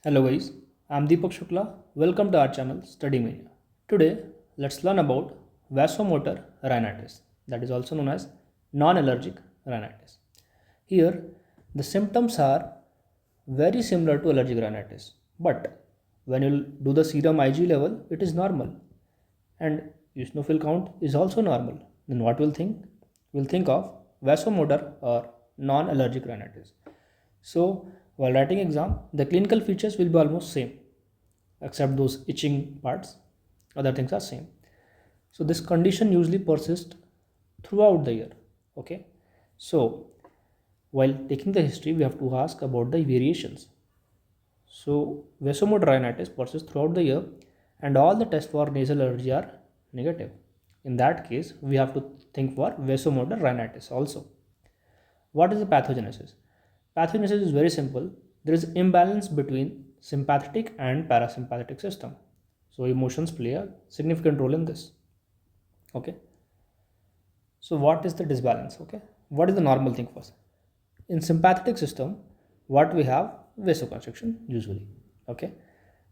Hello guys, I'm Deepak Shukla. Welcome to our channel Study Mania. Today, let's learn about vasomotor rhinitis, that is also known as non-allergic rhinitis. Here, the symptoms are very similar to allergic rhinitis, but when you do the serum Ig level, it is normal, and eosinophil count is also normal. Then what we'll think? We'll think of vasomotor or non-allergic rhinitis. So while writing exam, the clinical features will be almost same, except those itching parts. Other things are same. So this condition usually persists throughout the year. Okay. So while taking the history, we have to ask about the variations. So vasomotor rhinitis persists throughout the year, and all the tests for nasal allergy are negative. In that case, we have to think for vasomotor rhinitis also. What is the pathogenesis? Pathogenesis is very simple. There is imbalance between sympathetic and parasympathetic system. So emotions play a significant role in this. Okay. So what is the disbalance? Okay. What is the normal thing first? In sympathetic system, what we have vasoconstriction usually. Okay.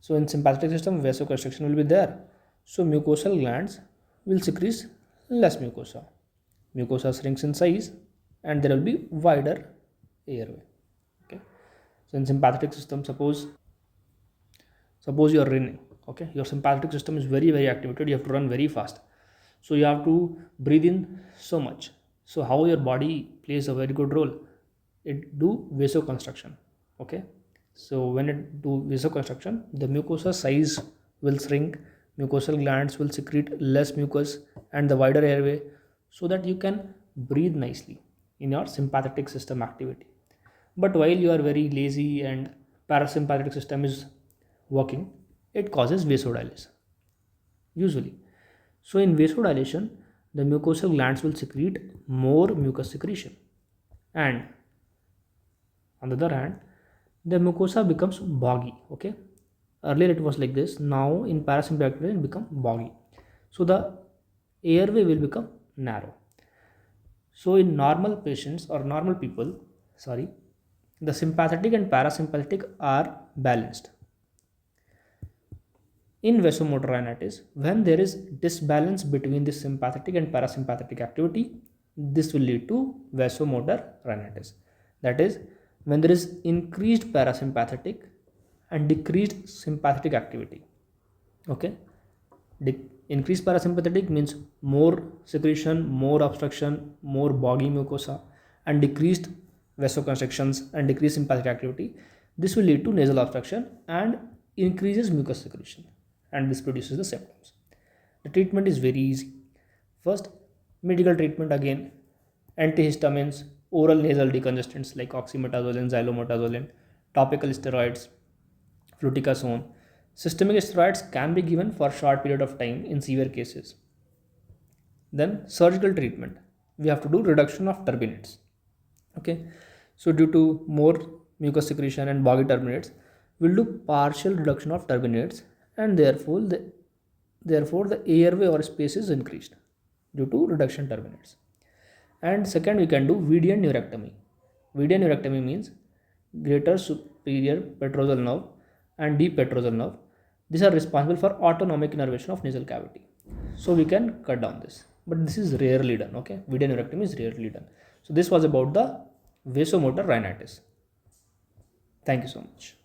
So in sympathetic system, vasoconstriction will be there. So mucosal glands will secrete less mucosa. Mucosa shrinks in size and there will be wider airway. Okay. So in sympathetic system, suppose you are running. Okay, your sympathetic system is very activated. You have to run very fast. So you have to breathe in so much. So how your body plays a very good role? It do vasoconstriction. Okay. So when it do vasoconstriction, the mucosa size will shrink, mucosal glands will secrete less mucus and the wider airway so that you can breathe nicely in your sympathetic system activity. But while you are very lazy and parasympathetic system is working, it causes vasodilation usually. So in vasodilation, the mucosal glands will secrete more mucus secretion, and on the other hand, the mucosa becomes boggy. Okay, earlier it was like this. Now in parasympathetic it become boggy. So the airway will become narrow. So in normal patients or normal people, sorry, the sympathetic and parasympathetic are balanced. In vasomotor rhinitis, when there is disbalance between the sympathetic and parasympathetic activity, this will lead to vasomotor rhinitis. That is, when there is increased parasympathetic and decreased sympathetic activity. Okay, increased parasympathetic means more secretion, more obstruction, more boggy mucosa, and decreased vasoconstrictions and decreased sympathetic activity. This will lead to nasal obstruction and increases mucus secretion, and this produces the symptoms. The treatment is very easy. First, medical treatment again, antihistamines, oral nasal decongestants like oxymetazoline, xylometazoline, topical steroids, fluticasone. Systemic steroids can be given for a short period of time in severe cases. Then surgical treatment. We have to do reduction of turbinates. Okay. So due to more mucus secretion and boggy turbinates, we'll do partial reduction of turbinates, and therefore the airway or space is increased due to reduction turbinates. And second, we can do VDN neurectomy. VDN neurectomy means greater superior petrosal nerve and deep petrosal nerve. These are responsible for autonomic innervation of nasal cavity. So we can cut down this, but this is rarely done. Okay, VDN neurectomy is rarely done. So this was about the vasomotor rhinitis. Thank you so much.